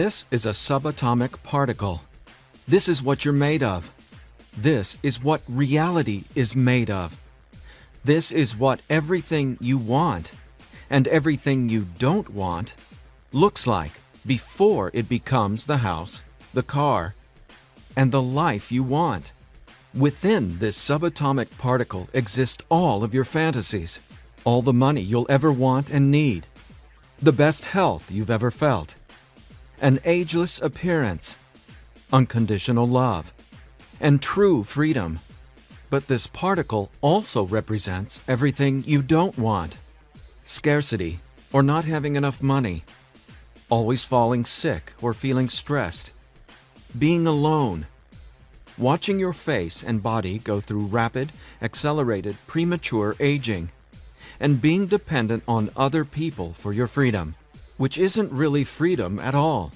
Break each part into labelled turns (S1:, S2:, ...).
S1: This is a subatomic particle. This is what you're made of. This is what reality is made of. This is what everything you want and everything you don't want looks like before it becomes the house, the car, and the life you want. Within this subatomic particle exist all of your fantasies, all the money you'll ever want and need, the best health you've ever felt, an ageless appearance, unconditional love, and true freedom. But this particle also represents everything you don't want: scarcity or not having enough money, always falling sick or feeling stressed, being alone, watching your face and body go through rapid, accelerated, premature aging, and being dependent on other people for your freedom, which isn't really freedom at all.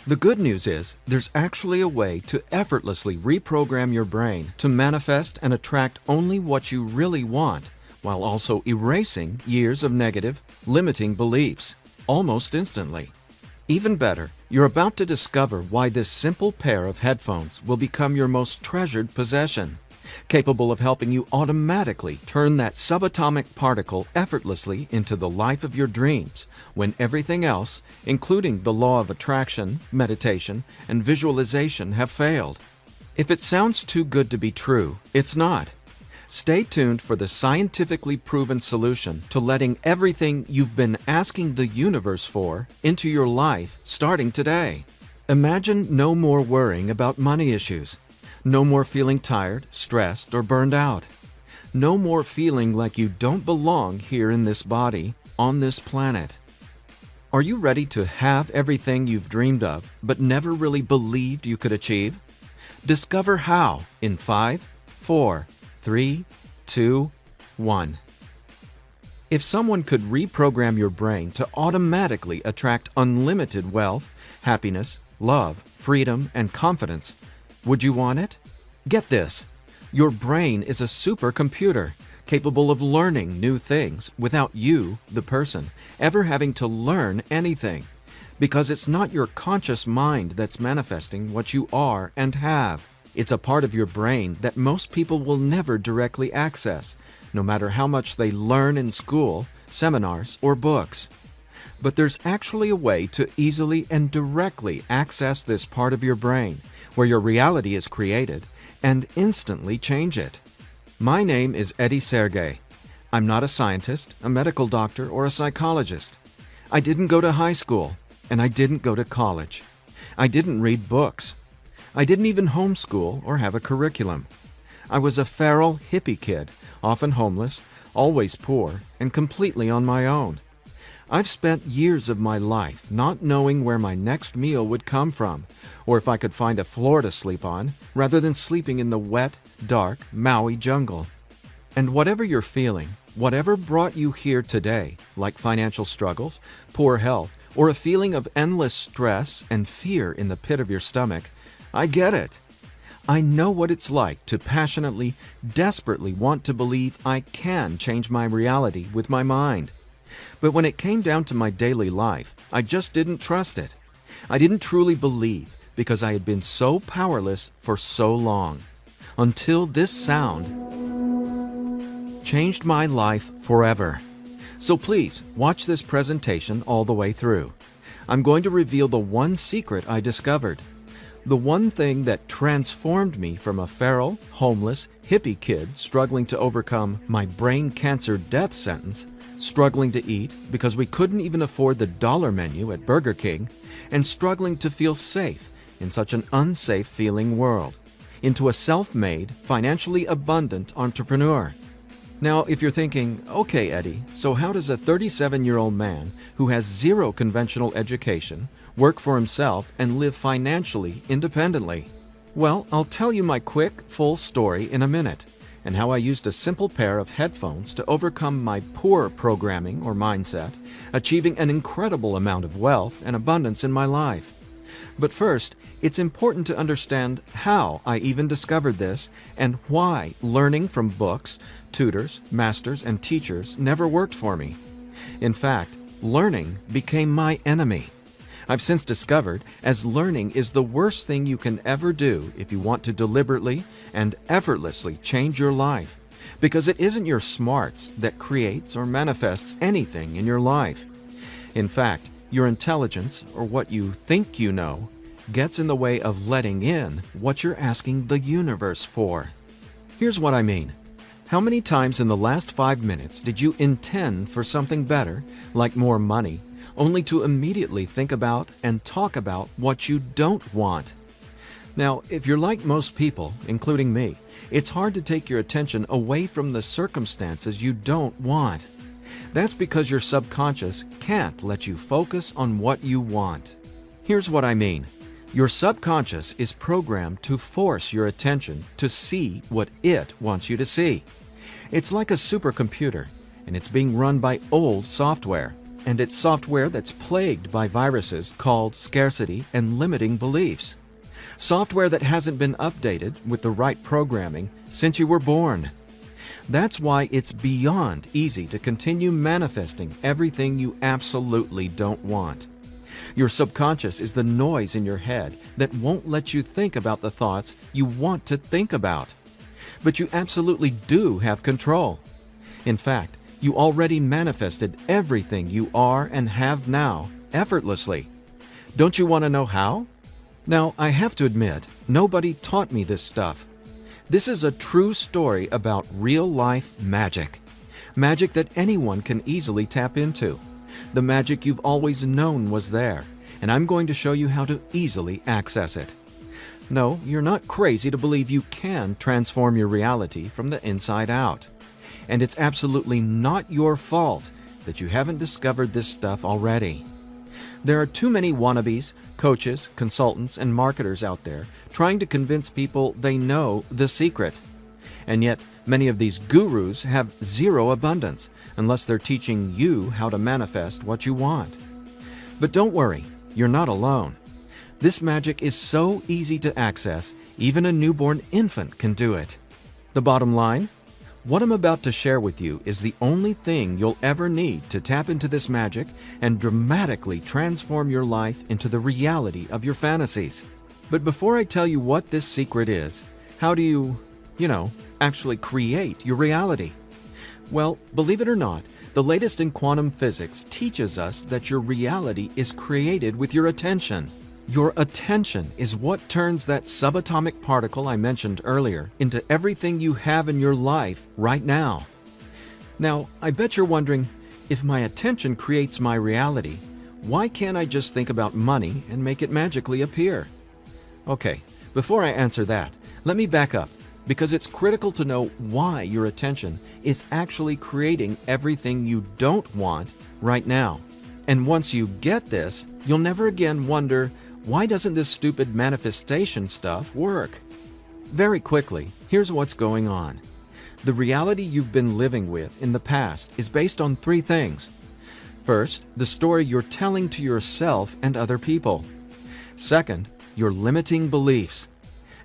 S1: The good news is there's actually a way to effortlessly reprogram your brain to manifest and attract only what you really want, while also erasing years of negative, limiting beliefs, almost instantly. Even better, you're about to discover why this simple pair of headphones will become your most treasured possession, capable of helping you automatically turn that subatomic particle effortlessly into the life of your dreams when everything else, including the law of attraction, meditation, and visualization, have failed. If it sounds too good to be true, it's not. Stay tuned for the scientifically proven solution to letting everything you've been asking the universe for into your life starting today. Imagine no more worrying about money issues. No more feeling tired, stressed, or burned out. No more feeling like you don't belong here in this body, on this planet. Are you ready to have everything you've dreamed of but never really believed you could achieve? Discover how in 5, 4, 3, 2, 1. If someone could reprogram your brain to automatically attract unlimited wealth, happiness, love, freedom, and confidence, would you want it? Get this. Your brain is a supercomputer capable of learning new things without you, the person, ever having to learn anything, because it's not your conscious mind that's manifesting what you are and have. It's a part of your brain that most people will never directly access, no matter how much they learn in school, seminars, or books. But there's actually a way to easily and directly access this part of your brain, where your reality is created, and instantly change it. My name is Eddie Sergey. I'm not a scientist, a medical doctor, or a psychologist. I didn't go to high school, and I didn't go to college. I didn't read books. I didn't even homeschool or have a curriculum. I was a feral hippie kid, often homeless, always poor, and completely on my own. I've spent years of my life not knowing where my next meal would come from, or if I could find a floor to sleep on, rather than sleeping in the wet, dark Maui jungle. And whatever you're feeling, whatever brought you here today, like financial struggles, poor health, or a feeling of endless stress and fear in the pit of your stomach, I get it. I know what it's like to passionately, desperately want to believe I can change my reality with my mind. But when it came down to my daily life, I just didn't trust it. I didn't truly believe because I had been so powerless for so long. Until this sound changed my life forever. So please, watch this presentation all the way through. I'm going to reveal the one secret I discovered. The one thing that transformed me from a feral, homeless, hippie kid struggling to overcome my brain cancer death sentence, struggling to eat because we couldn't even afford the dollar menu at Burger King, and struggling to feel safe in such an unsafe feeling world, into a self-made, financially abundant entrepreneur. Now, if you're thinking, okay, Eddie, so how does a 37-year-old man who has zero conventional education work for himself and live financially independently? Well, I'll tell you my quick, full story in a minute, and how I used a simple pair of headphones to overcome my poor programming or mindset, achieving an incredible amount of wealth and abundance in my life. But first, it's important to understand how I even discovered this and why learning from books, tutors, masters, and teachers never worked for me. In fact, learning became my enemy. I've since discovered as learning is the worst thing you can ever do if you want to deliberately and effortlessly change your life, because it isn't your smarts that creates or manifests anything in your life. In fact, your intelligence, or what you think you know, gets in the way of letting in what you're asking the universe for. Here's what I mean. How many times in the last 5 minutes did you intend for something better, like more money, only to immediately think about and talk about what you don't want? Now, if you're like most people, including me, it's hard to take your attention away from the circumstances you don't want. That's because your subconscious can't let you focus on what you want. Here's what I mean. Your subconscious is programmed to force your attention to see what it wants you to see. It's like a supercomputer, and it's being run by old software. And it's software that's plagued by viruses called scarcity and limiting beliefs. Software that hasn't been updated with the right programming since you were born. That's why it's beyond easy to continue manifesting everything you absolutely don't want. Your subconscious is the noise in your head that won't let you think about the thoughts you want to think about. But you absolutely do have control. In fact, you already manifested everything you are and have now effortlessly. Don't you want to know how? Now, I have to admit, nobody taught me this stuff. This is a true story about real-life magic. Magic that anyone can easily tap into. The magic you've always known was there, and I'm going to show you how to easily access it. No, you're not crazy to believe you can transform your reality from the inside out. And it's absolutely not your fault that you haven't discovered this stuff already. There are too many wannabes, coaches, consultants, and marketers out there trying to convince people they know the secret. And yet, many of these gurus have zero abundance unless they're teaching you how to manifest what you want. But don't worry, you're not alone. This magic is so easy to access, even a newborn infant can do it. The bottom line? What I'm about to share with you is the only thing you'll ever need to tap into this magic and dramatically transform your life into the reality of your fantasies. But before I tell you what this secret is, how do you, actually create your reality? Well, believe it or not, the latest in quantum physics teaches us that your reality is created with your attention. Your attention is what turns that subatomic particle I mentioned earlier into everything you have in your life right now. Now, I bet you're wondering, if my attention creates my reality, why can't I just think about money and make it magically appear? Okay, before I answer that, let me back up, because it's critical to know why your attention is actually creating everything you don't want right now. And once you get this, you'll never again wonder, why doesn't this stupid manifestation stuff work? Very quickly, here's what's going on. The reality you've been living with in the past is based on 3 things. First, the story you're telling to yourself and other people. Second, your limiting beliefs.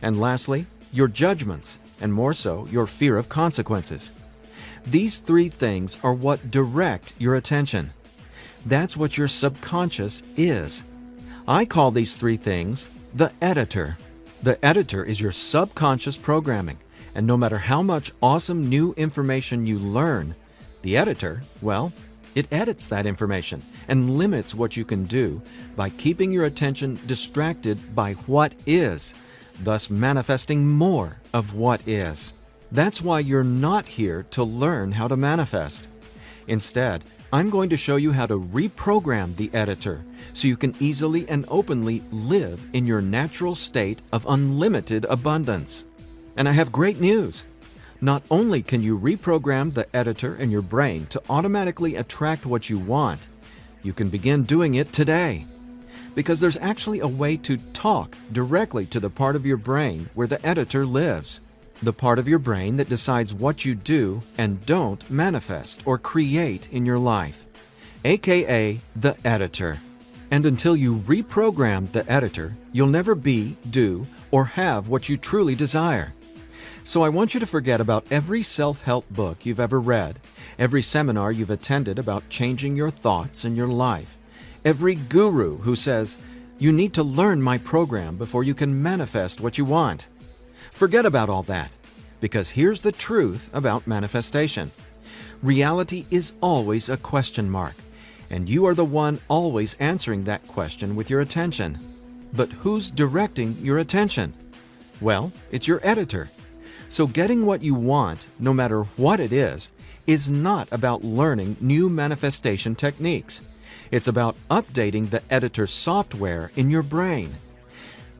S1: And lastly, your judgments, and more so, your fear of consequences. These 3 things are what direct your attention. That's what your subconscious is. I call these 3 things the editor. The editor is your subconscious programming, and no matter how much awesome new information you learn, the editor, well, it edits that information and limits what you can do by keeping your attention distracted by what is, thus manifesting more of what is. That's why you're not here to learn how to manifest. Instead, I'm going to show you how to reprogram the editor so you can easily and openly live in your natural state of unlimited abundance. And I have great news. Not only can you reprogram the editor in your brain to automatically attract what you want, you can begin doing it today. Because there's actually a way to talk directly to the part of your brain where the editor lives. The part of your brain that decides what you do and don't manifest or create in your life, aka the editor. And until you reprogram the editor, you'll never be, do, or have what you truly desire. So I want you to forget about every self-help book you've ever read, every seminar you've attended about changing your thoughts and your life, every guru who says, "You need to learn my program before you can manifest what you want." Forget about all that, because here's the truth about manifestation. Reality is always a question mark, and you are the one always answering that question with your attention. But who's directing your attention? Well, it's your editor. So getting what you want, no matter what it is not about learning new manifestation techniques. It's about updating the editor's software in your brain.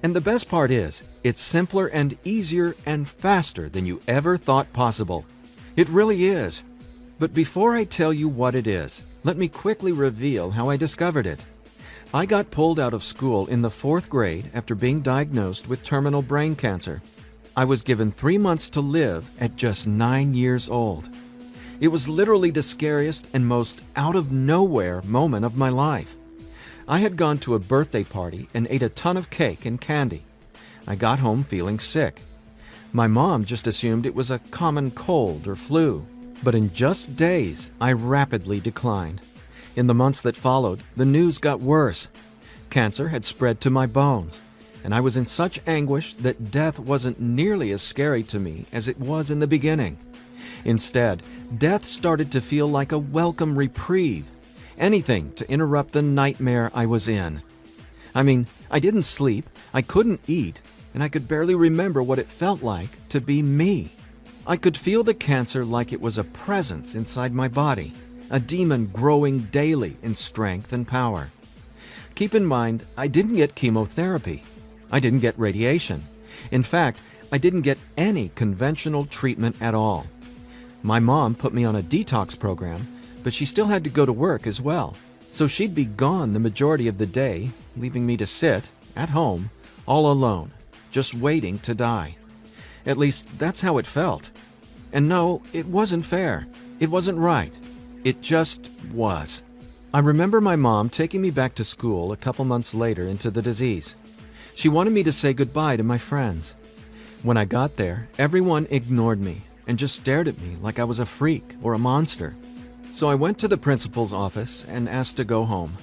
S1: And the best part is, it's simpler and easier and faster than you ever thought possible. It really is. But before I tell you what it is, let me quickly reveal how I discovered it. I got pulled out of school in the 4th grade after being diagnosed with terminal brain cancer. I was given 3 months to live at just 9 years old. It was literally the scariest and most out-of-nowhere moment of my life. I had gone to a birthday party and ate a ton of cake and candy. I got home feeling sick. My mom just assumed it was a common cold or flu. But in just days, I rapidly declined. In the months that followed, the news got worse. Cancer had spread to my bones, and I was in such anguish that death wasn't nearly as scary to me as it was in the beginning. Instead, death started to feel like a welcome reprieve, anything to interrupt the nightmare I was in. I mean, I didn't sleep, I couldn't eat, and I could barely remember what it felt like to be me. I could feel the cancer like it was a presence inside my body, a demon growing daily in strength and power. Keep in mind, I didn't get chemotherapy. I didn't get radiation. In fact, I didn't get any conventional treatment at all. My mom put me on a detox program, but she still had to go to work as well. So she'd be gone the majority of the day, leaving me to sit, at home, all alone, just waiting to die. At least, that's how it felt. And no, it wasn't fair. It wasn't right. It just was. I remember my mom taking me back to school a couple months later into the disease. She wanted me to say goodbye to my friends. When I got there, everyone ignored me and just stared at me like I was a freak or a monster. So I went to the principal's office and asked to go home.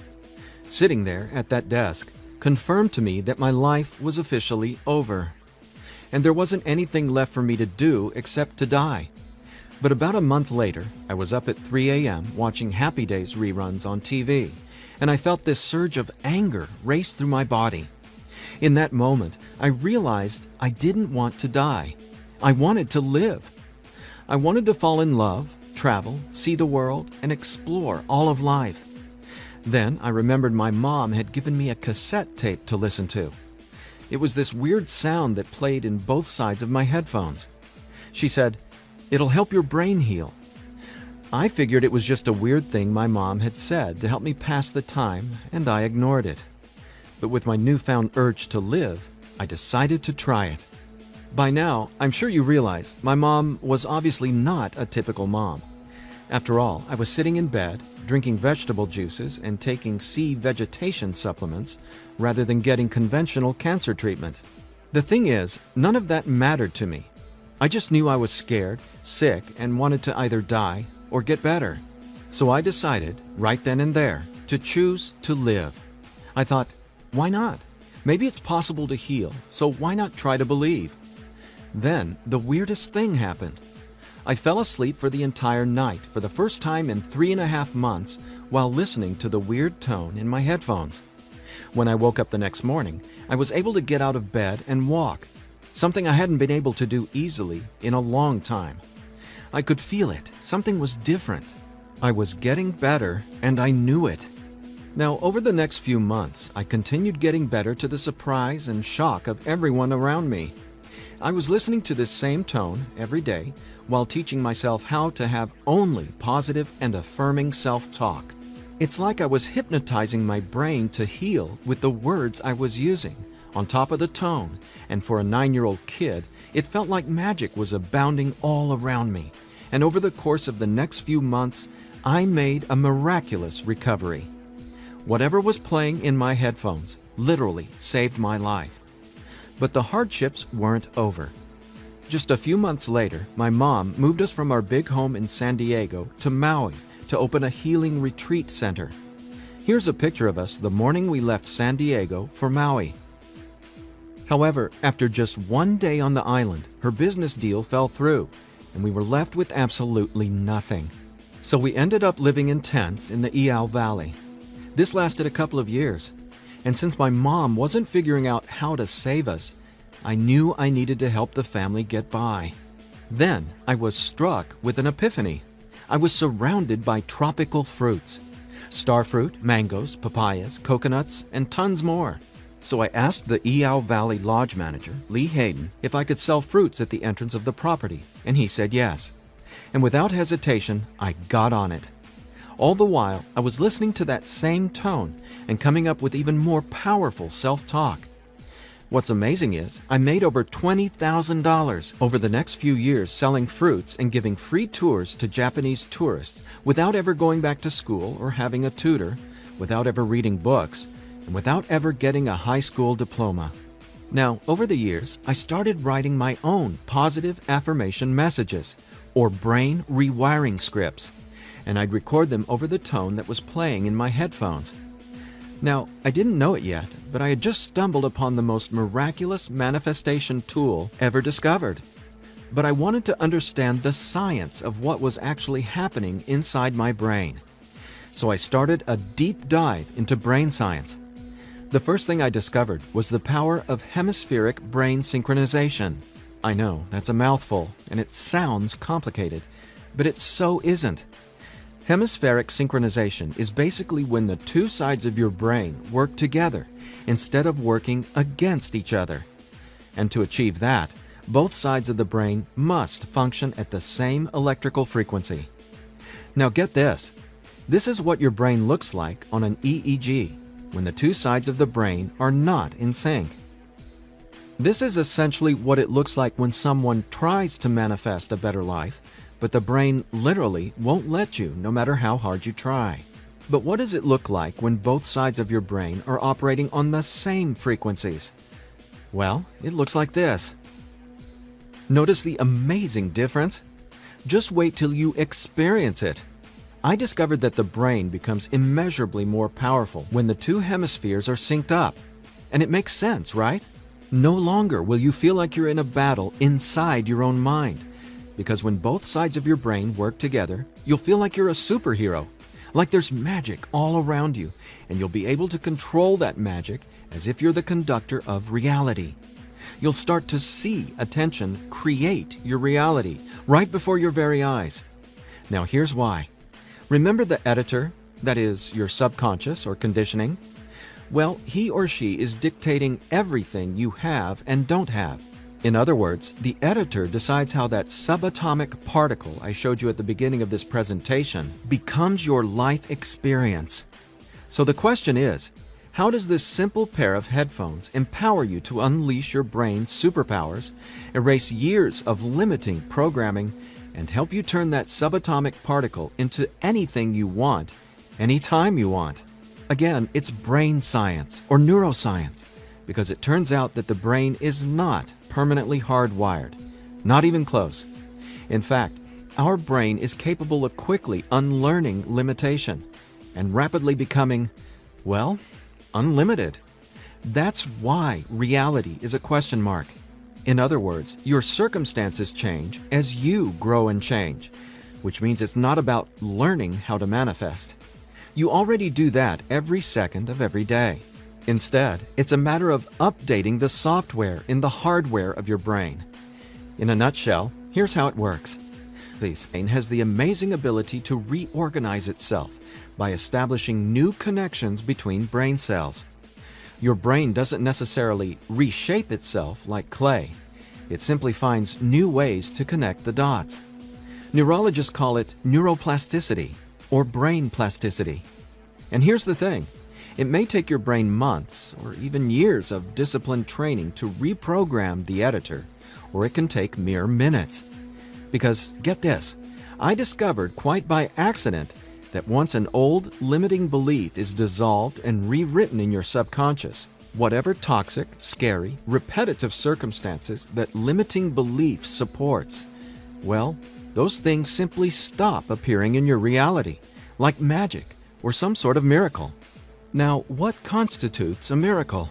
S1: Sitting there at that desk confirmed to me that my life was officially over. And there wasn't anything left for me to do except to die. But about a month later, I was up at 3 a.m. watching Happy Days reruns on TV, and I felt this surge of anger race through my body. In that moment, I realized I didn't want to die. I wanted to live. I wanted to fall in love, travel, see the world, and explore all of life. Then I remembered my mom had given me a cassette tape to listen to. It was this weird sound that played in both sides of my headphones. She said, "It'll help your brain heal." I figured it was just a weird thing my mom had said to help me pass the time, and I ignored it. But with my newfound urge to live, I decided to try it. By now, I'm sure you realize my mom was obviously not a typical mom. After all, I was sitting in bed, drinking vegetable juices and taking sea vegetation supplements rather than getting conventional cancer treatment. The thing is, none of that mattered to me. I just knew I was scared, sick, and wanted to either die or get better. So I decided, right then and there, to choose to live. I thought, why not? Maybe it's possible to heal, so why not try to believe? Then, the weirdest thing happened. I fell asleep for the entire night for the first time in 3.5 months while listening to the weird tone in my headphones. When I woke up the next morning, I was able to get out of bed and walk, something I hadn't been able to do easily in a long time. I could feel it. Something was different. I was getting better, and I knew it. Now, over the next few months, I continued getting better to the surprise and shock of everyone around me. I was listening to this same tone every day while teaching myself how to have only positive and affirming self-talk. It's like I was hypnotizing my brain to heal with the words I was using, on top of the tone, and for a 9-year-old kid, it felt like magic was abounding all around me. And over the course of the next few months, I made a miraculous recovery. Whatever was playing in my headphones literally saved my life. But the hardships weren't over. Just a few months later, my mom moved us from our big home in San Diego to Maui to open a healing retreat center. Here's a picture of us the morning we left San Diego for Maui. However, after just one day on the island, her business deal fell through, and we were left with absolutely nothing. So we ended up living in tents in the Iao Valley. This lasted a couple of years, and since my mom wasn't figuring out how to save us, I knew I needed to help the family get by. Then I was struck with an epiphany. I was surrounded by tropical fruits: starfruit, mangoes, papayas, coconuts, and tons more. So I asked the Iao Valley Lodge manager, Lee Hayden, if I could sell fruits at the entrance of the property, and he said yes. And without hesitation, I got on it. All the while, I was listening to that same tone and coming up with even more powerful self-talk. What's amazing is I made over $20,000 over the next few years selling fruits and giving free tours to Japanese tourists without ever going back to school or having a tutor, without ever reading books, and without ever getting a high school diploma. Now, over the years, I started writing my own positive affirmation messages, or brain rewiring scripts, and I'd record them over the tone that was playing in my headphones. Now, I didn't know it yet, but I had just stumbled upon the most miraculous manifestation tool ever discovered. But I wanted to understand the science of what was actually happening inside my brain. So I started a deep dive into brain science. The first thing I discovered was the power of hemispheric brain synchronization. I know, that's a mouthful, and it sounds complicated, but it so isn't. Hemispheric synchronization is basically when the two sides of your brain work together instead of working against each other. And to achieve that, both sides of the brain must function at the same electrical frequency. Now get this. This is what your brain looks like on an EEG when the two sides of the brain are not in sync. This is essentially what it looks like when someone tries to manifest a better life, but the brain literally won't let you no matter how hard you try. But what does it look like when both sides of your brain are operating on the same frequencies? Well, it looks like this. Notice the amazing difference? Just wait till you experience it. I discovered that the brain becomes immeasurably more powerful when the two hemispheres are synced up. And it makes sense, right? No longer will you feel like you're in a battle inside your own mind. Because when both sides of your brain work together, you'll feel like you're a superhero, like there's magic all around you, and you'll be able to control that magic as if you're the conductor of reality. You'll start to see attention create your reality right before your very eyes. Now here's why. Remember the editor, that is, your subconscious or conditioning? Well, he or she is dictating everything you have and don't have. In other words, the editor decides how that subatomic particle I showed you at the beginning of this presentation becomes your life experience. So the question is, how does this simple pair of headphones empower you to unleash your brain's superpowers, erase years of limiting programming, and help you turn that subatomic particle into anything you want, anytime you want? Again, it's brain science or neuroscience, because it turns out that the brain is not permanently hardwired, not even close. In fact, our brain is capable of quickly unlearning limitation and rapidly becoming, well, unlimited. That's why reality is a question mark. In other words, your circumstances change as you grow and change, which means it's not about learning how to manifest. You already do that every second of every day. Instead, it's a matter of updating the software in the hardware of your brain. In a nutshell, here's how it works. The brain has the amazing ability to reorganize itself by establishing new connections between brain cells. Your brain doesn't necessarily reshape itself like clay. It simply finds new ways to connect the dots. Neurologists call it neuroplasticity or brain plasticity. And here's the thing. It may take your brain months or even years of disciplined training to reprogram the editor, or it can take mere minutes. Because, get this, I discovered quite by accident that once an old, limiting belief is dissolved and rewritten in your subconscious, whatever toxic, scary, repetitive circumstances that limiting belief supports, well, those things simply stop appearing in your reality, like magic or some sort of miracle. Now, what constitutes a miracle?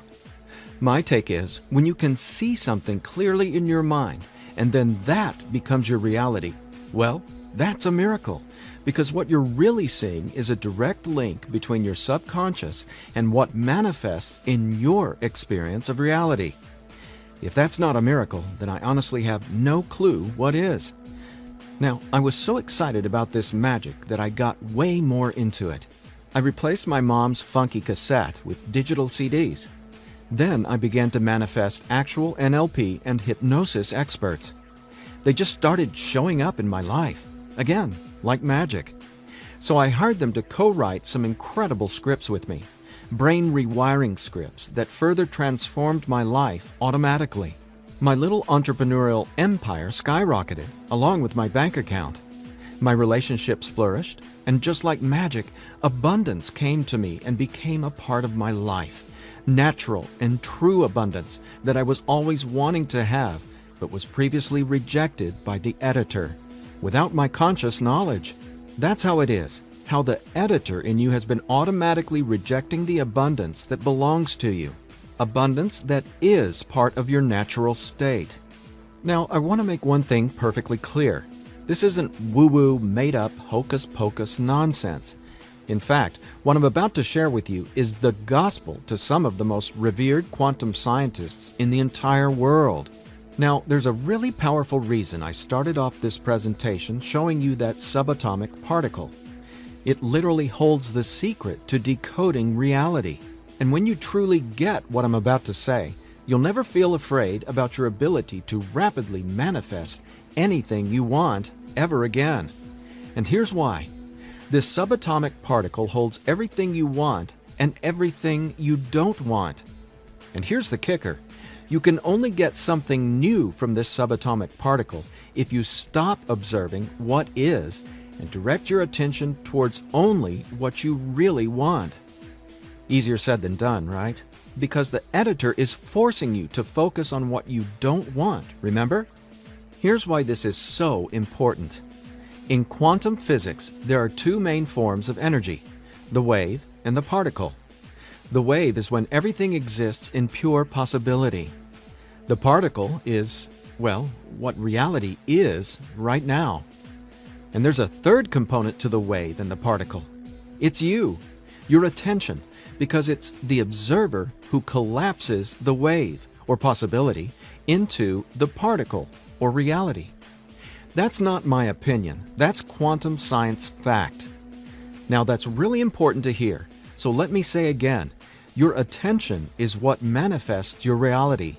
S1: My take is when you can see something clearly in your mind and then that becomes your reality, well, that's a miracle, because what you're really seeing is a direct link between your subconscious and what manifests in your experience of reality. If that's not a miracle, then I honestly have no clue what is. Now, I was so excited about this magic that I got way more into it. I replaced my mom's funky cassette with digital CDs. Then I began to manifest actual NLP and hypnosis experts. They just started showing up in my life, again, like magic. So I hired them to co-write some incredible scripts with me, brain rewiring scripts that further transformed my life automatically. My little entrepreneurial empire skyrocketed, along with my bank account. My relationships flourished, and just like magic, abundance came to me and became a part of my life. Natural and true abundance that I was always wanting to have, but was previously rejected by the editor, without my conscious knowledge. That's how it is, how the editor in you has been automatically rejecting the abundance that belongs to you. Abundance that is part of your natural state. Now, I want to make one thing perfectly clear. This isn't woo-woo, made-up, hocus-pocus nonsense. In fact, what I'm about to share with you is the gospel to some of the most revered quantum scientists in the entire world. Now, there's a really powerful reason I started off this presentation showing you that subatomic particle. It literally holds the secret to decoding reality. And when you truly get what I'm about to say, you'll never feel afraid about your ability to rapidly manifest anything you want ever again. And here's why. This subatomic particle holds everything you want and everything you don't want. And here's the kicker. You can only get something new from this subatomic particle if you stop observing what is and direct your attention towards only what you really want. Easier said than done, right? Because the editor is forcing you to focus on what you don't want, remember? Here's why this is so important. In quantum physics, there are two main forms of energy, the wave and the particle. The wave is when everything exists in pure possibility. The particle is, well, what reality is right now. And there's a third component to the wave and the particle. It's you, your attention, because it's the observer who collapses the wave, or possibility, into the particle, or reality. That's not my opinion. That's quantum science fact. Now that's really important to hear, so let me say again, your attention is what manifests your reality,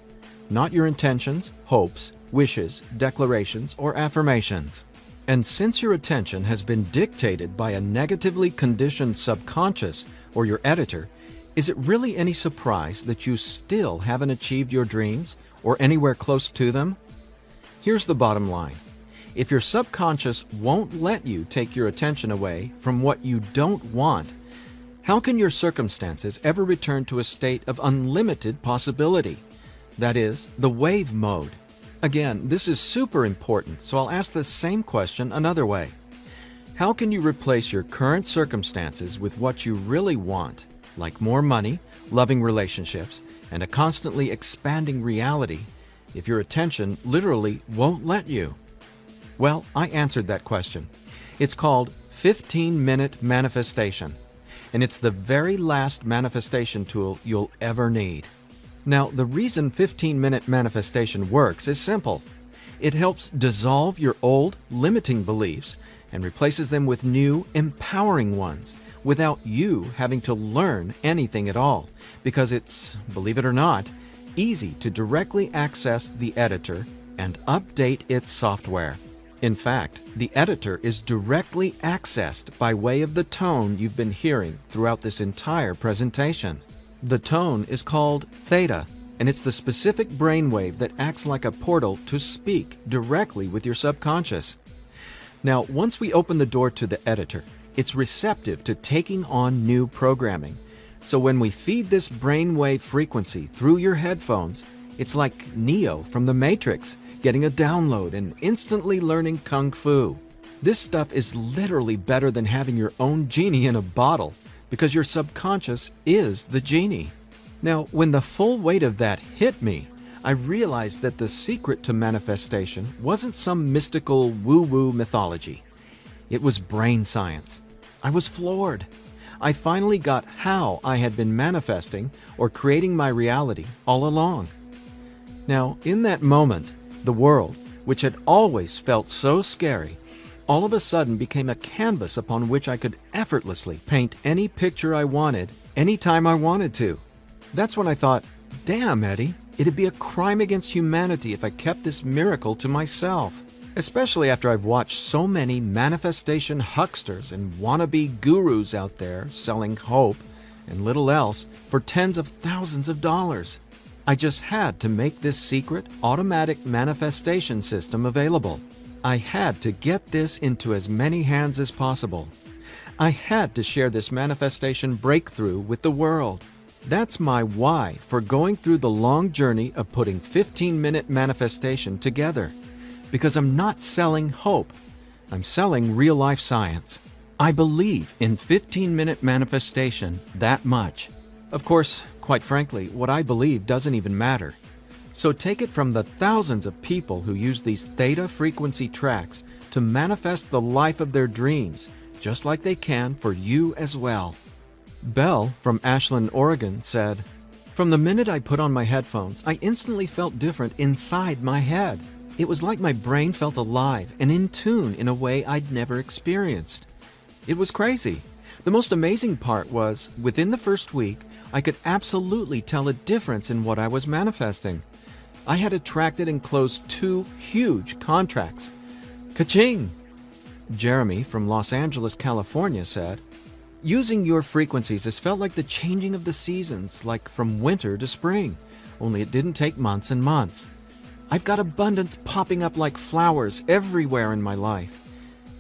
S1: not your intentions, hopes, wishes, declarations, or affirmations. And since your attention has been dictated by a negatively conditioned subconscious, or your editor, is it really any surprise that you still haven't achieved your dreams or anywhere close to them? Here's the bottom line. If your subconscious won't let you take your attention away from what you don't want, how can your circumstances ever return to a state of unlimited possibility? That is, the wave mode. Again, this is super important, so I'll ask the same question another way. How can you replace your current circumstances with what you really want, like more money, loving relationships, and a constantly expanding reality, if your attention literally won't let you? Well, I answered that question. It's called 15-minute manifestation, and it's the very last manifestation tool you'll ever need. Now, the reason 15-minute manifestation works is simple. It helps dissolve your old, limiting beliefs and replaces them with new, empowering ones without you having to learn anything at all, because it's, believe it or not, easy to directly access the editor and update its software. In fact, the editor is directly accessed by way of the tone you've been hearing throughout this entire presentation. The tone is called theta, and it's the specific brainwave that acts like a portal to speak directly with your subconscious. Now, once we open the door to the editor, it's receptive to taking on new programming. So when we feed this brainwave frequency through your headphones, it's like Neo from the Matrix, getting a download and instantly learning Kung Fu. This stuff is literally better than having your own genie in a bottle, because your subconscious is the genie. Now, when the full weight of that hit me, I realized that the secret to manifestation wasn't some mystical woo-woo mythology. It was brain science. I was floored. I finally got how I had been manifesting or creating my reality all along. Now, in that moment, the world, which had always felt so scary, all of a sudden became a canvas upon which I could effortlessly paint any picture I wanted, anytime I wanted to. That's when I thought, damn, Eddie, it'd be a crime against humanity if I kept this miracle to myself. Especially after I've watched so many manifestation hucksters and wannabe gurus out there selling hope and little else for tens of thousands of dollars. I just had to make this secret, automatic manifestation system available. I had to get this into as many hands as possible. I had to share this manifestation breakthrough with the world. That's my why for going through the long journey of putting 15-minute manifestation together. Because I'm not selling hope. I'm selling real-life science. I believe in 15-minute manifestation that much. Of course, quite frankly, what I believe doesn't even matter. So take it from the thousands of people who use these theta frequency tracks to manifest the life of their dreams, just like they can for you as well. Belle from Ashland, Oregon said, "From the minute I put on my headphones, I instantly felt different inside my head. It was like my brain felt alive and in tune in a way I'd never experienced. It was crazy. The most amazing part was, within the first week, I could absolutely tell a difference in what I was manifesting. I had attracted and closed 2 huge contracts. Ka-ching!" Jeremy from Los Angeles, California said, "Using your frequencies has felt like the changing of the seasons, like from winter to spring, only it didn't take months and months. I've got abundance popping up like flowers everywhere in my life.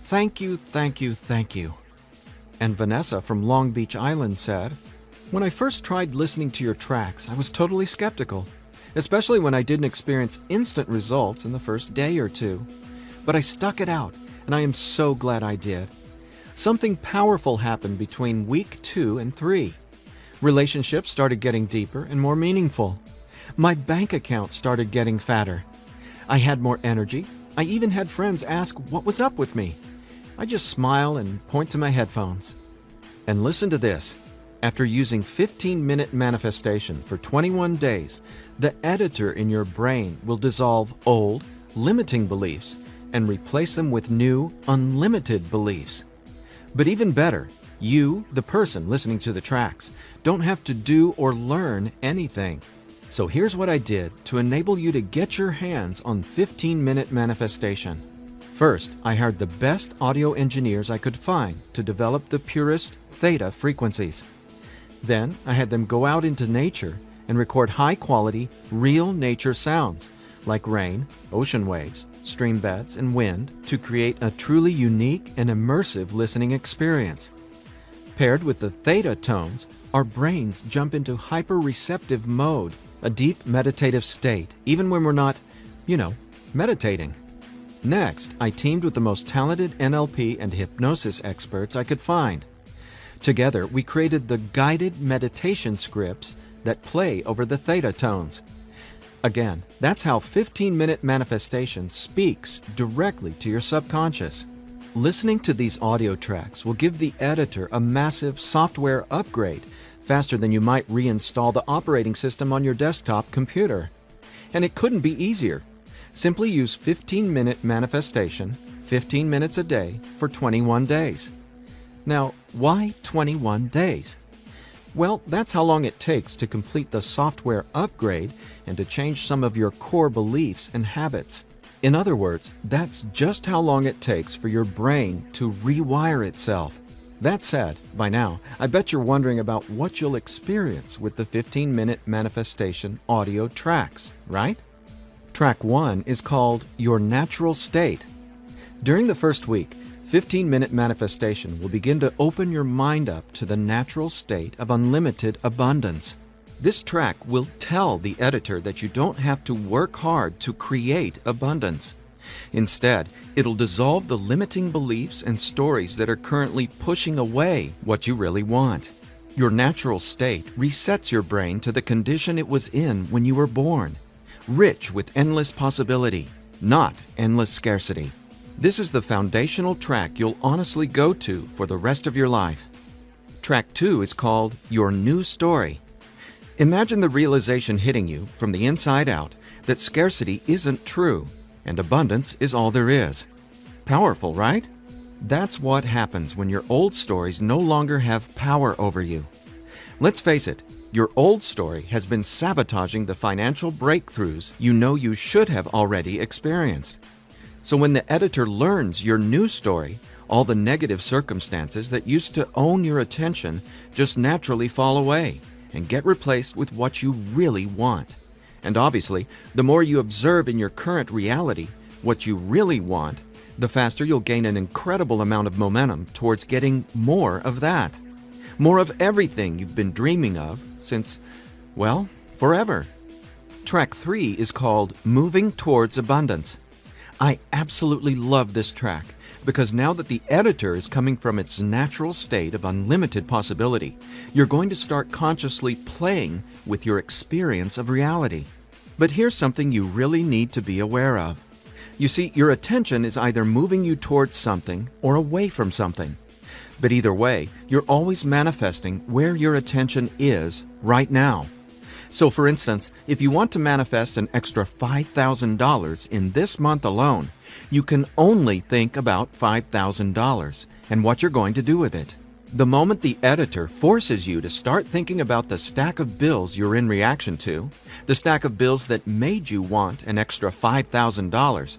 S1: Thank you, thank you, thank you." And Vanessa from Long Beach Island said, "When I first tried listening to your tracks, I was totally skeptical, especially when I didn't experience instant results in the first day or two. But I stuck it out, and I am so glad I did. Something powerful happened between week 2 and 3. Relationships started getting deeper and more meaningful. My bank account started getting fatter. I had more energy. I even had friends ask what was up with me. I just smile and point to my headphones. And listen to this. After using 15-minute manifestation for 21 days, the editor in your brain will dissolve old, limiting beliefs and replace them with new, unlimited beliefs. But even better, you, the person listening to the tracks, don't have to do or learn anything. So here's what I did to enable you to get your hands on 15-minute manifestation. First, I hired the best audio engineers I could find to develop the purest theta frequencies. Then, I had them go out into nature and record high-quality, real nature sounds, like rain, ocean waves, stream beds, and wind, to create a truly unique and immersive listening experience. Paired with the theta tones, our brains jump into hyper-receptive mode, a deep meditative state, even when we're not, meditating. Next, I teamed with the most talented NLP and hypnosis experts I could find. Together, we created the guided meditation scripts that play over the theta tones. Again, that's how 15-minute manifestation speaks directly to your subconscious. Listening to these audio tracks will give the editor a massive software upgrade faster than you might reinstall the operating system on your desktop computer. And it couldn't be easier. Simply use 15-minute manifestation, 15 minutes a day, for 21 days. Now, why 21 days? Well, that's how long it takes to complete the software upgrade and to change some of your core beliefs and habits. In other words, that's just how long it takes for your brain to rewire itself. That said, by now, I bet you're wondering about what you'll experience with the 15-minute manifestation audio tracks, right? Track 1 is called Your Natural State. During the first week, 15-minute manifestation will begin to open your mind up to the natural state of unlimited abundance. This track will tell the editor that you don't have to work hard to create abundance. Instead, it'll dissolve the limiting beliefs and stories that are currently pushing away what you really want. Your natural state resets your brain to the condition it was in when you were born, rich with endless possibility, not endless scarcity. This is the foundational track you'll honestly go to for the rest of your life. Track 2 is called Your New Story. Imagine the realization hitting you from the inside out that scarcity isn't true and abundance is all there is. Powerful, right? That's what happens when your old stories no longer have power over you. Let's face it, your old story has been sabotaging the financial breakthroughs you know you should have already experienced. So when the editor learns your new story, all the negative circumstances that used to own your attention just naturally fall away and get replaced with what you really want. And obviously, the more you observe in your current reality what you really want, the faster you'll gain an incredible amount of momentum towards getting more of that. More of everything you've been dreaming of since, well, forever. Track 3 is called Moving Towards Abundance. I absolutely love this track because now that the editor is coming from its natural state of unlimited possibility, you're going to start consciously playing with your experience of reality. But here's something you really need to be aware of. You see, your attention is either moving you towards something or away from something. But either way, you're always manifesting where your attention is right now. So for instance, if you want to manifest an extra $5,000 in this month alone, you can only think about $5,000 and what you're going to do with it. The moment the editor forces you to start thinking about the stack of bills you're in reaction to, the stack of bills that made you want an extra $5,000,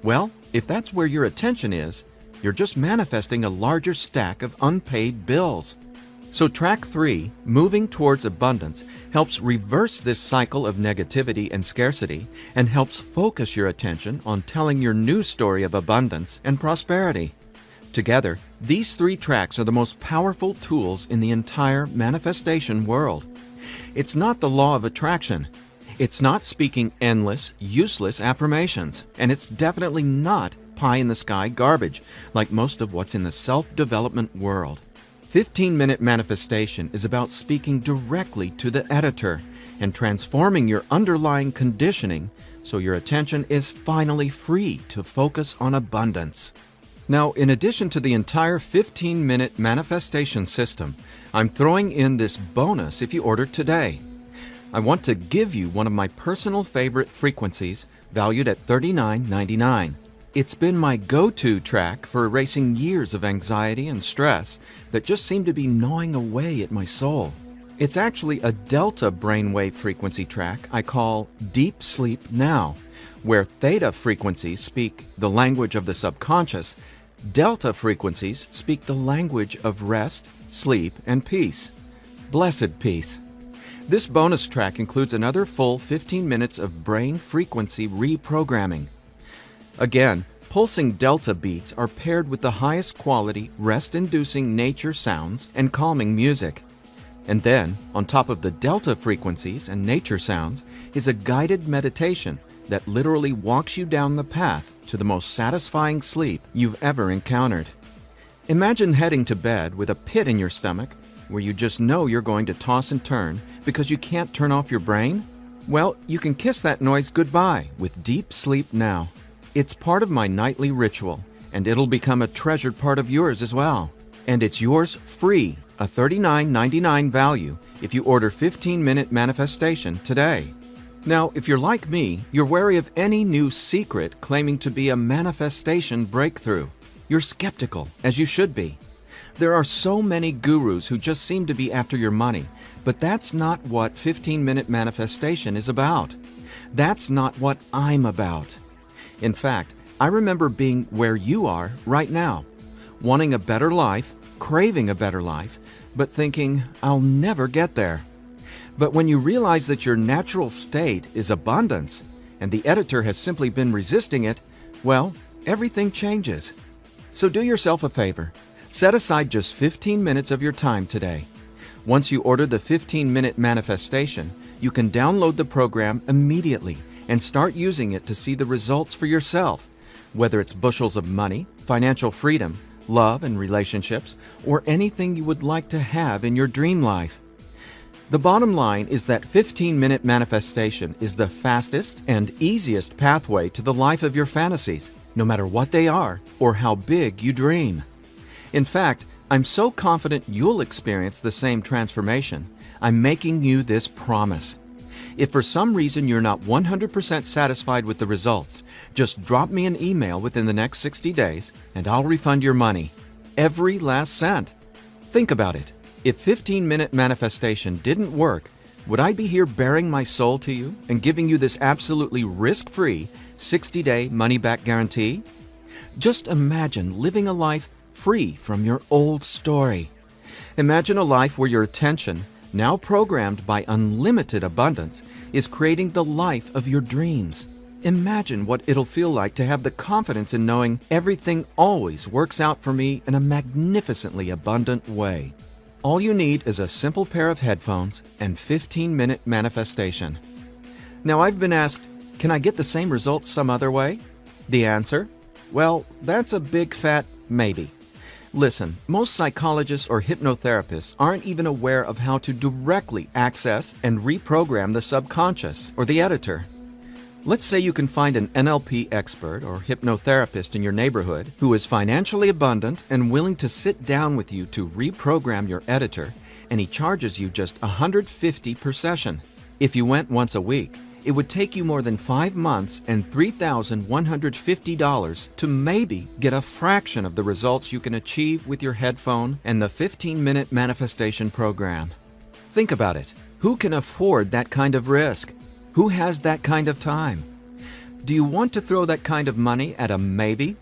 S1: well, if that's where your attention is, you're just manifesting a larger stack of unpaid bills. So track 3, Moving Towards Abundance, helps reverse this cycle of negativity and scarcity and helps focus your attention on telling your new story of abundance and prosperity. Together, these 3 tracks are the most powerful tools in the entire manifestation world. It's not the law of attraction. It's not speaking endless, useless affirmations. And it's definitely not pie-in-the-sky garbage like most of what's in the self-development world. 15-minute manifestation is about speaking directly to the editor and transforming your underlying conditioning so your attention is finally free to focus on abundance. Now, in addition to the entire 15-minute manifestation system, I'm throwing in this bonus if you order today. I want to give you one of my personal favorite frequencies valued at $39.99. It's been my go-to track for erasing years of anxiety and stress that just seem to be gnawing away at my soul. It's actually a delta brainwave frequency track I call Deep Sleep Now, where theta frequencies speak the language of the subconscious, delta frequencies speak the language of rest, sleep, and peace. Blessed peace. This bonus track includes another full 15 minutes of brain frequency reprogramming. Again, pulsing delta beats are paired with the highest quality, rest-inducing nature sounds and calming music. And then, on top of the delta frequencies and nature sounds, is a guided meditation that literally walks you down the path to the most satisfying sleep you've ever encountered. Imagine heading to bed with a pit in your stomach where you just know you're going to toss and turn because you can't turn off your brain? Well, you can kiss that noise goodbye with Deep Sleep Now. It's part of my nightly ritual, and it'll become a treasured part of yours as well. And it's yours free, a $39.99 value, if you order 15-minute manifestation today. Now, if you're like me, you're wary of any new secret claiming to be a manifestation breakthrough. You're skeptical, as you should be. There are so many gurus who just seem to be after your money, but that's not what 15-minute manifestation is about. That's not what I'm about. In fact, I remember being where you are right now, wanting a better life, craving a better life, but thinking, I'll never get there. But when you realize that your natural state is abundance, and the editor has simply been resisting it, well, everything changes. So do yourself a favor. Set aside just 15 minutes of your time today. Once you order the 15-minute manifestation, you can download the program immediately and start using it to see the results for yourself, whether it's bushels of money, financial freedom, love and relationships, or anything you would like to have in your dream life. The bottom line is that 15-minute manifestation is the fastest and easiest pathway to the life of your fantasies, no matter what they are or how big you dream. In fact, I'm so confident you'll experience the same transformation, I'm making you this promise. If for some reason you're not 100% satisfied with the results, just drop me an email within the next 60 days and I'll refund your money. Every last cent. Think about it. If 15-minute manifestation didn't work, would I be here bearing my soul to you and giving you this absolutely risk-free 60-day money-back guarantee? Just imagine living a life free from your old story. Imagine a life where your attention, now programmed by unlimited abundance, is creating the life of your dreams. Imagine what it'll feel like to have the confidence in knowing everything always works out for me in a magnificently abundant way. All you need is a simple pair of headphones and 15-minute manifestation. Now, I've been asked, can I get the same results some other way? The answer? Well, that's a big fat maybe. Listen, most psychologists or hypnotherapists aren't even aware of how to directly access and reprogram the subconscious or the editor. Let's say you can find an NLP expert or hypnotherapist in your neighborhood who is financially abundant and willing to sit down with you to reprogram your editor, and he charges you just $150 per session. If you went once a week, it would take you more than 5 months and $3,150 to maybe get a fraction of the results you can achieve with your headphone and the 15-minute manifestation program. Think about it. Who can afford that kind of risk? Who has that kind of time? Do you want to throw that kind of money at a maybe?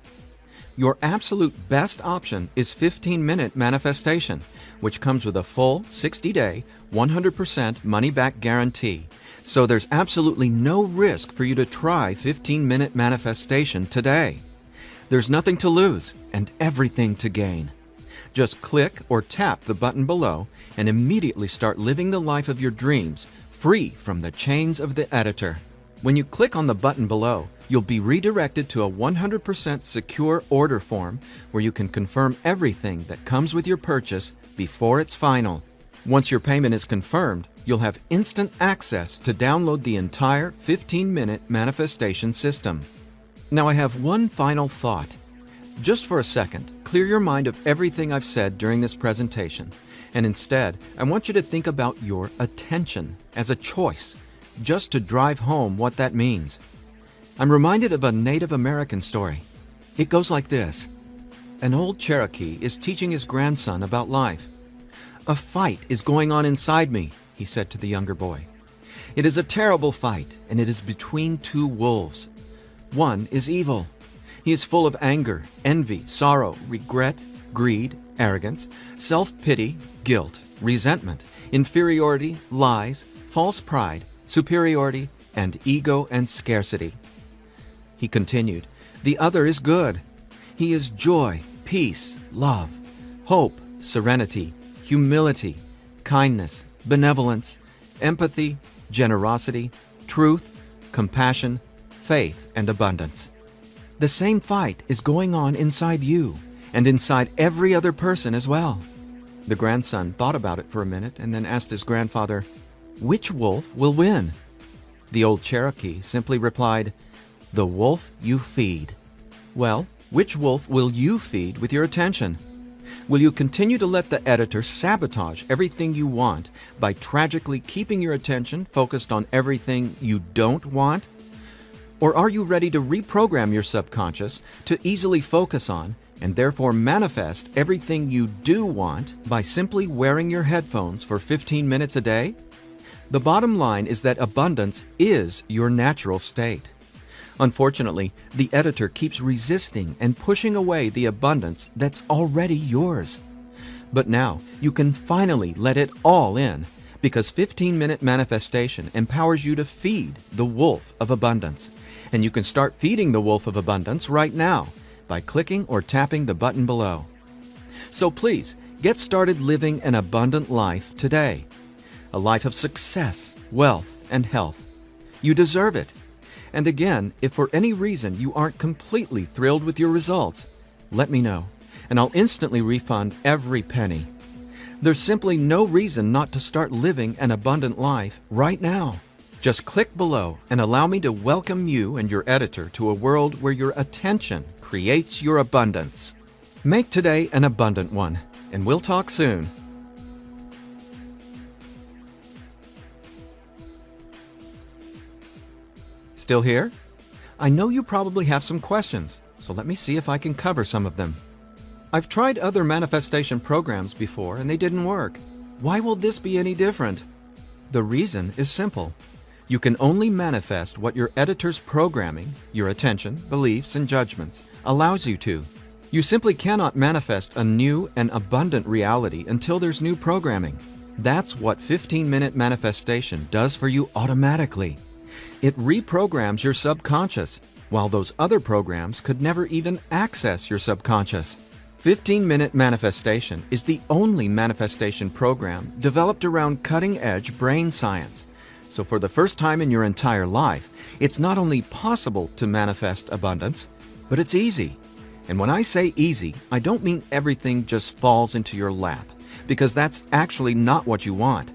S1: Your absolute best option is 15-minute manifestation, which comes with a full 60-day, 100% money-back guarantee. So there's absolutely no risk for you to try 15-minute manifestation today. There's nothing to lose and everything to gain. Just click or tap the button below and immediately start living the life of your dreams, free from the chains of the editor. When you click on the button below, you'll be redirected to a 100% secure order form where you can confirm everything that comes with your purchase before it's final. Once your payment is confirmed, you'll have instant access to download the entire 15-minute manifestation system. Now I have one final thought. Just for a second, clear your mind of everything I've said during this presentation, and instead, I want you to think about your attention as a choice, just to drive home what that means. I'm reminded of a Native American story. It goes like this. An old Cherokee is teaching his grandson about life. "A fight is going on inside me," he said to the younger boy. "It is a terrible fight, and it is between two wolves. One is evil. He is full of anger, envy, sorrow, regret, greed, arrogance, self-pity, guilt, resentment, inferiority, lies, false pride, superiority, and ego and scarcity." He continued, "The other is good. He is joy, peace, love, hope, serenity, humility, kindness, benevolence, empathy, generosity, truth, compassion, faith, and abundance. The same fight is going on inside you and inside every other person as well." The grandson thought about it for a minute and then asked his grandfather, "Which wolf will win?" The old Cherokee simply replied, "The wolf you feed." Well, which wolf will you feed with your attention? Will you continue to let the editor sabotage everything you want by tragically keeping your attention focused on everything you don't want? Or are you ready to reprogram your subconscious to easily focus on and therefore manifest everything you do want by simply wearing your headphones for 15 minutes a day? The bottom line is that abundance is your natural state. Unfortunately, the editor keeps resisting and pushing away the abundance that's already yours. But now you can finally let it all in, because 15-minute manifestation empowers you to feed the wolf of abundance. And you can start feeding the wolf of abundance right now by clicking or tapping the button below. So please, get started living an abundant life today. A life of success, wealth, and health. You deserve it. And again, if for any reason you aren't completely thrilled with your results, let me know. and I'll instantly refund every penny. There's simply no reason not to start living an abundant life right now. Just click below and allow me to welcome you and your editor to a world where your attention creates your abundance. Make today an abundant one, and we'll talk soon. Still here? I know you probably have some questions, so let me see if I can cover some of them. I've tried other manifestation programs before and they didn't work. Why will this be any different? The reason is simple. You can only manifest what your editor's programming, your attention, beliefs, and judgments allows you to. You simply cannot manifest a new and abundant reality until there's new programming. That's what 15-minute manifestation does for you automatically. It reprograms your subconscious, while those other programs could never even access your subconscious. 15-minute manifestation is the only manifestation program developed around cutting-edge brain science. So for the first time in your entire life, it's not only possible to manifest abundance, but it's easy. And when I say easy, I don't mean everything just falls into your lap, because that's actually not what you want.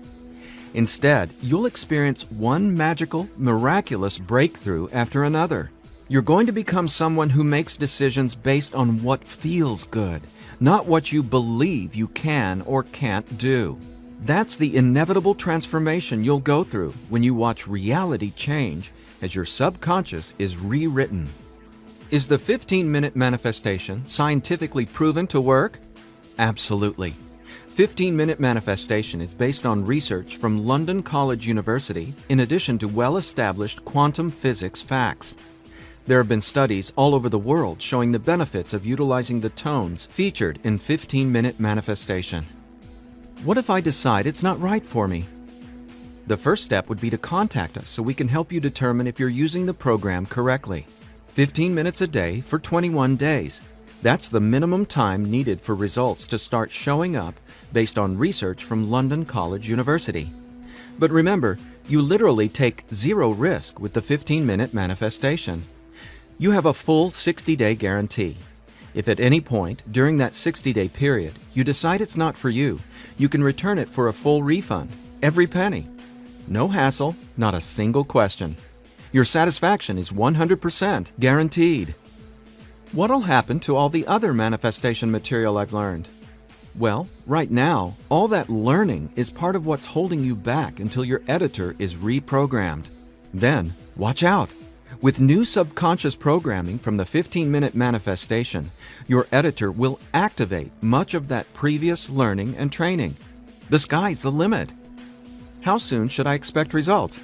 S1: Instead, you'll experience one magical, miraculous breakthrough after another. You're going to become someone who makes decisions based on what feels good, not what you believe you can or can't do. That's the inevitable transformation you'll go through when you watch reality change as your subconscious is rewritten. Is the 15-minute manifestation scientifically proven to work? Absolutely. 15-minute manifestation is based on research from London College University in addition to well-established quantum physics facts. There have been studies all over the world showing the benefits of utilizing the tones featured in 15-minute manifestation. What if I decide it's not right for me? The first step would be to contact us so we can help you determine if you're using the program correctly. 15 minutes a day for 21 days. That's the minimum time needed for results to start showing up based on research from London College University. But remember, you literally take zero risk with the 15-minute manifestation. You have a full 60-day guarantee. If at any point during that 60-day period you decide it's not for you, you can return it for a full refund, every penny. No hassle, not a single question. Your satisfaction is 100% guaranteed. What'll happen to all the other manifestation material I've learned? Well, right now, all that learning is part of what's holding you back until your editor is reprogrammed. Then, watch out! With new subconscious programming from the 15-minute manifestation, your editor will activate much of that previous learning and training. The sky's the limit. How soon should I expect results?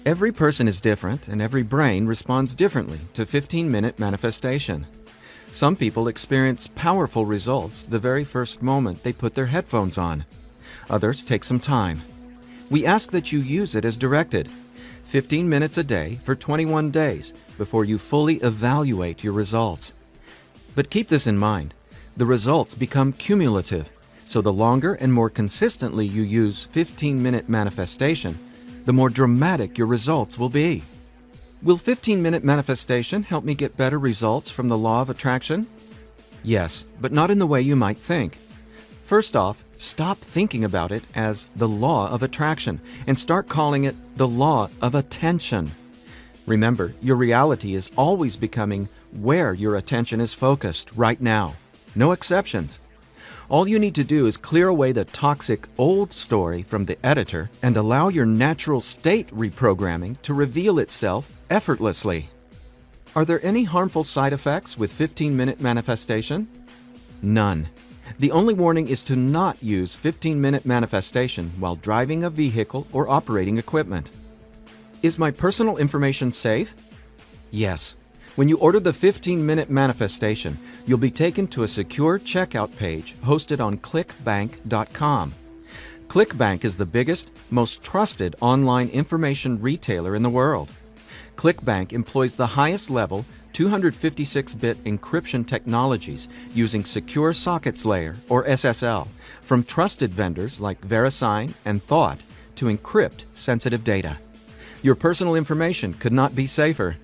S1: Every person is different and every brain responds differently to 15-minute manifestation. Some people experience powerful results the very first moment they put their headphones on. Others take some time. We ask that you use it as directed. 15 minutes a day for 21 days before you fully evaluate your results. But keep this in mind, the results become cumulative, so the longer and more consistently you use 15-minute manifestation, the more dramatic your results will be. Will 15-minute manifestation help me get better results from the law of attraction? Yes, but not in the way you might think. First off, stop thinking about it as the law of attraction and start calling it the law of attention. Remember, your reality is always becoming where your attention is focused right now. No exceptions. All you need to do is clear away the toxic old story from the editor and allow your natural state reprogramming to reveal itself effortlessly. Are there any harmful side effects with 15-minute manifestation? None. The only warning is to not use 15-minute manifestation while driving a vehicle or operating equipment. Is my personal information safe? Yes. When you order the 15-minute manifestation, you'll be taken to a secure checkout page hosted on clickbank.com. ClickBank is the biggest, most trusted online information retailer in the world. ClickBank employs the highest level 256-bit encryption technologies using Secure Sockets Layer, or SSL, from trusted vendors like VeriSign and Thought to encrypt sensitive data. Your personal information could not be safer.